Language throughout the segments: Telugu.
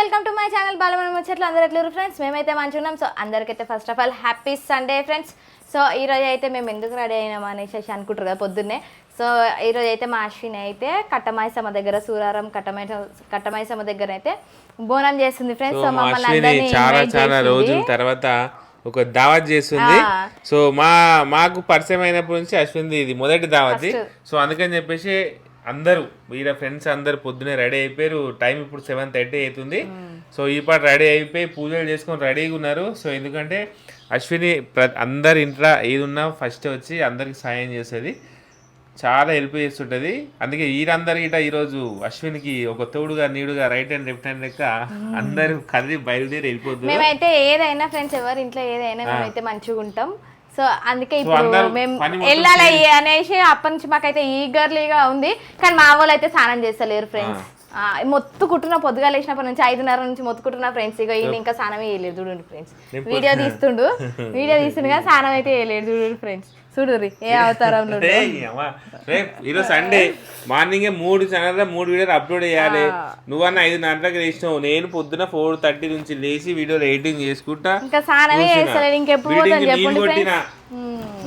Welcome to my channel Balamana Muchatlu. అందరూ ఎట్లా ఫ్రెండ్స్? మేమైతే మంచిగా ఉన్నాం. సో అందరికైతే first of all happy Sunday friends. So ఈరోజు అయితే మేము ఎందుకు రెడీ అయినాం అనేసి అనుకుంటారు కదా పొద్దున్నే. సో ఈరోజు అయితే మా అశ్విని అయితే కట్టమైసమ్మ దగ్గర సూరారం కట్టమైసమ్మ దగ్గర అయితే బోనం చేస్తుంది ఫ్రెండ్స్. సో మమ్మల్ని అందరినీ చాలా రోజుల తర్వాత ఒక దావత్ చేస్తుంది. సో మాకు పరిచయం అయినప్పటి నుంచి అశ్విని ఇది మొదటి దావత్. సో అందుకని చెప్పేసి అందరూ వీళ్ళ ఫ్రెండ్స్ అందరు పొద్దునే రెడీ అయిపోయారు. టైం ఇప్పుడు 7:30 అవుతుంది. సో ఈ పాట రెడీ అయిపోయి పూజలు చేసుకొని రెడీగా ఉన్నారు. సో ఎందుకంటే అశ్విని అందరి ఇంట్లో ఏది ఉన్నా ఫస్ట్ వచ్చి అందరికి సాయం చేస్తుంది, చాలా హెల్ప్ చేస్తుంటుంది. అందుకే వీరందరి ఇట ఈరోజు అశ్వినికి ఒక తోడుగా నీడుగా రైట్ హ్యాండ్ లెఫ్ట్ హ్యాండ్ లెక్క అందరూ కదిలి బయలుదేరి వెళ్ళిపోతుంది. మేమైతే ఏదైనా ఫ్రెండ్స్ ఎవరి ఇంట్లో ఏదైనా మేమైతే మంచిగా ఉంటాం. సో అందుకే ఇప్పుడు మేము వెళ్ళాలి అనేసి అప్పటి నుంచి మాకైతే ఈగర్లీగా ఉంది. కానీ మా వాళ్ళు అయితే స్నానం చేస్తలేరు ఫ్రెండ్స్. మొత్తుకుంటున్నా పొద్దుగా లేచినప్పటి నుంచి 5:30 నుంచి మొత్తుకుంటున్నా ఫ్రెండ్స్. ఇక ఈయన ఇంకా స్నానమే వేయలేదు చూడండి ఫ్రెండ్స్. వీడియో తీస్తుండు కానీ స్నానం అయితే వేయలేదు చూడండి ఫ్రెండ్స్. చూడుర్రి ఏ అవతారంలో. ఈరోజు సండే మార్నింగ్ 3 ఛానల్ 3 వీడియోలు అప్లోడ్ చేయాలి. నువ్వన్న 5 గంటలకు లేచినావు, నేను పొద్దున 4:30 నుంచి లేచి వీడియోలు ఎడిటింగ్ చేసుకుంటా. ఇంకా స్నానమే చేస్తలేదు. ఇంకెప్పుడు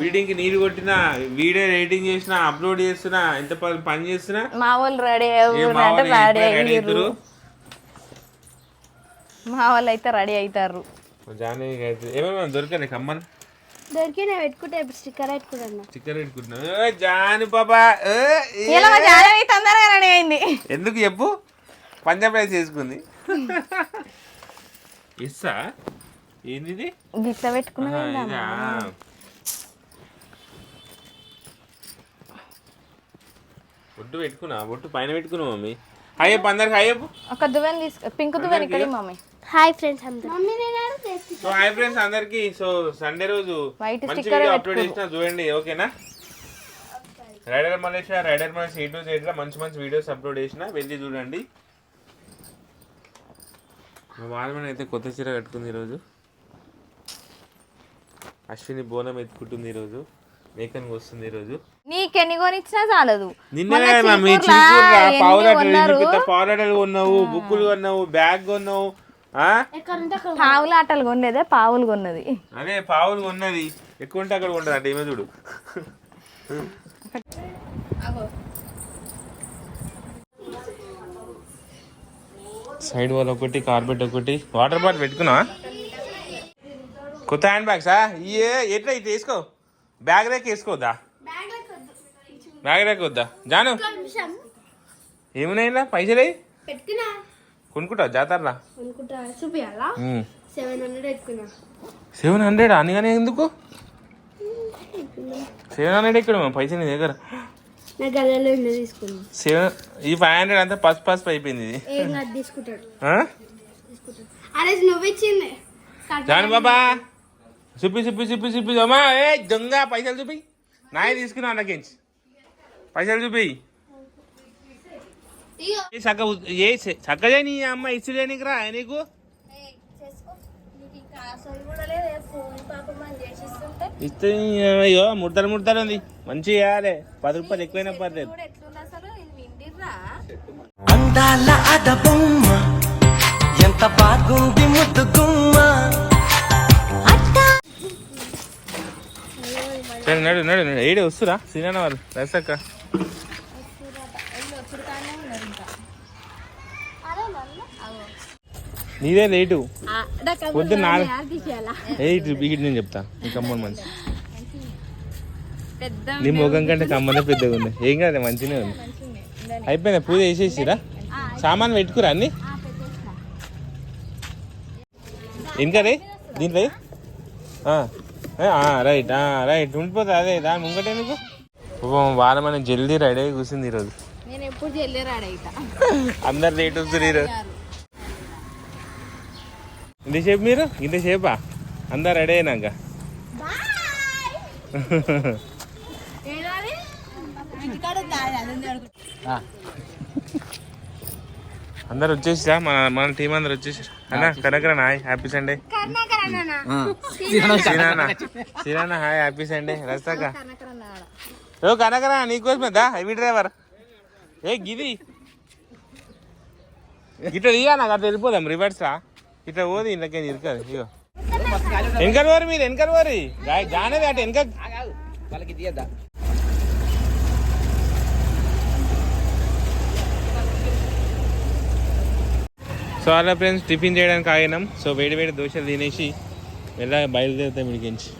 వీడింగ్ నీళ్ళు కొట్టినా, వీడియో ఎడిటింగ్ చేసినా, అప్లోడ్ చేస్తున్నా, ఎంత పని చేస్తున్నా. మా వాళ్ళు రెడీ మా వాళ్ళు అయితే రెడీ అవుతారు. ఏమేమి దొరికాయి కమ్మన్ దొరికిన పెట్టుకుంటే స్టిక్కర్ పెట్టుకుంటున్నా. జాని పాపా తొందరగా రెడీ అయింది. ఎందుకు చెప్పు? పంజాబ్ రైస్ చేసుకుంది. ఇస్సా ఏంది గిట్ల పెట్టుకున్నా. బొట్టు పెట్టుకున్నా, బొట్టు పైన పెట్టుకున్నా మమ్మీ. హాయ్ చెప్పు అందరికి. హాయ్ చెప్పు. ఒక దువ్వెన తీసుకు, పింక్ దువ్వెన ఇక్కడ మమ్మీ. హాయ్ ఫ్రెండ్స్ అందరూ. సో హాయ్ ఫ్రెండ్స్ అందరికి. సో సండే రోజు మంచి వీడియో అప్లోడ్ చేసిన చూడండి, ఓకేనా? Rider Malaysia rider Malaysia A to Z లో మంచి మంచి వీడియోస్ అప్లోడ్ చేసిన, వెళ్ళి చూడండి. మా వాళ్ళ అయితే కొత్త చీర కట్టుకుంది ఈరోజు. అశ్విని బోనం ఎత్తుకుంటుంది ఈరోజు. మేకన్కి వస్తుంది ఈరోజు. నీకెన్ని కొనిచ్చినా చాలదు. నిన్నే పౌడర్లు కొన్నావు, బుక్కులు కొన్నావు, బ్యాగ్ కొన్నావు. పావులు ఆటలు కొనేదే, పావులు కొన్నది. అదే పావులు కొన్నది. ఎక్కువ ఉంటే అక్కడ ఉండదు అంటే ఏమో చూడు. సైడ్ వాల్ ఒకటి, కార్పెట్ ఒకటి, వాటర్ బాటిల్ పెట్టుకున్నా. కొత్త హ్యాండ్ బ్యాగ్సా? ఎట్లా ఇట్లా వేసుకో, బ్యాగ్ రేక్ వేసుకోవద్దా? బ్యాగ్ రేక్ వద్దా జాను? ఏమున్నాయి పైసలు కొనుక్కుంటావు జాతరలా? 700 అనగానే ఎందుకు 700 ఇక్కడ పైసలు నీ దగ్గర? ఈ 500 అంతా పసుపు అయిపోయింది. జాను బాబా చూపి అమ్మా. ఏ దొంగ పైసలు చూపి, నాయ తీసుకున్నా అన్నకించి పైసలు చూపి. చక్కగా నీ అమ్మ ఇచ్చుడే నీకు రా నీకు ఇస్తే. అయ్యో ముడతలు ఉంది, మంచిగా ఇవ్వాలి. 10 రూపాయలు ఎక్కువైనా పర్లేదు. అందాల అదబొమ్మ ఎంత బాగుంది ముద్దుగుమ్మ. నడు ఏడే వస్తురా సినిమా వాళ్ళు రసక్క. నీదే లేటు పొద్దున్న నేను చెప్తా. నీ కమ్మని మంచి, నీ ముఖం కంటే కమ్మనే పెద్దగా ఉంది. ఏం కాదు మంచిగానే ఉంది. అయిపోయిందా పూజ చేసేసిరా? సామాన్ పెట్టుకురా అన్ని ఇంకా రే దీంట్లో. రైట్ రైట్ ఉండిపోతుంది. అదే దాని ముంగటే నీకు వాళ్ళ మనం జల్దీ రెడీ అయ్యి కూర్చుంది ఈరోజు. అందరు లేట్ వస్తుంది ఈరోజు. ఇంతసేపు మీరు ఇంతసేపా అందరు రెడీ అయినాక? అందరు వచ్చేసిరా, మన టీం అందరు వచ్చేసారు. అన్న కనకరణ హాయ్ హ్యాపీ సండే. సిరానా హాయ్ హ్యాపీ సండే. రస్తాక ఓ కనకరా నీకోసమేదా హెవీ డ్రైవర్. ఏ గిది ఇట్లా తీయా నాకు అట్లా వెళ్ళిపోదాం రివర్స్ రా ఇట్లా పోది ఇంట్లోకి ఇరుకదు ఇగో వెనకలు పోరు మీరు వెనకలు పోరి జానేది అటు వెనక వాళ్ళకి తీయద్దా సో అలా ఫ్రెండ్స్ టిఫిన్ చేయడానికి ఆగినాం సో వేడి వేడి దోశలు తినేసి వెళ్ళా బయలుదేరుతాం ఇడికించి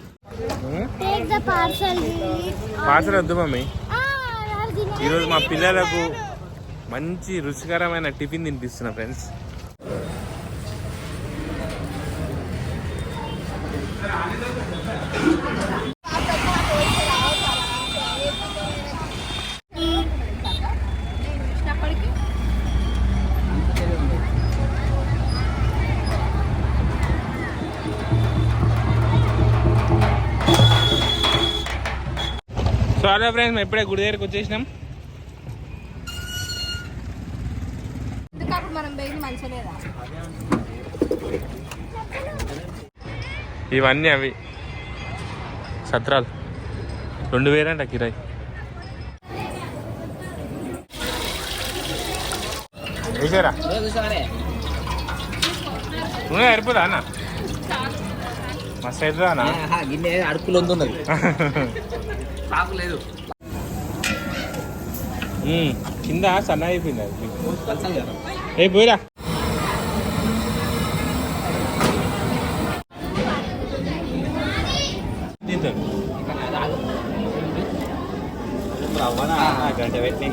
టేక్ ద పార్సల్ పార్సల్ వద్దు మమ్మీ ఈరోజు మా పిల్లలకు మంచి రుచికరమైన టిఫిన్ తినిపిస్తున్నా ఫ్రెండ్స్ సో అలా ఫ్రెండ్స్ మేము ఇప్పుడే గుడి దగ్గరికి వచ్చేసినాం ఇవన్నీ అవి సత్రాలు 2000 అంట కిరాయి వేసారా నువ్వే సరిపోదా అన్న మస్తు అవుతుందా అన్న గిన్నె అడుపులు ఉన్నది సాకు లేదు కింద సన్న అయిపోయింది కలిసాం కదా ఏ పోయిరా గంట పెట్టిన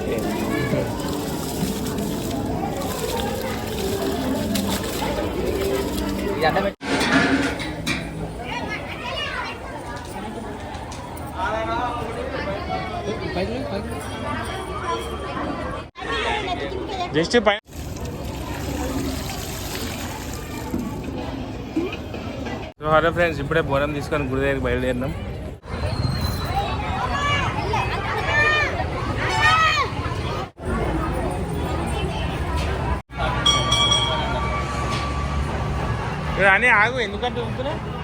జస్ట్ పై సో హలో ఫ్రెండ్స్ ఇప్పుడే బోనం తీసుకొని గుడి దగ్గరికి బయలుదేరినాం అని ఆగు ఎందుకంటే ఊపుతున్నా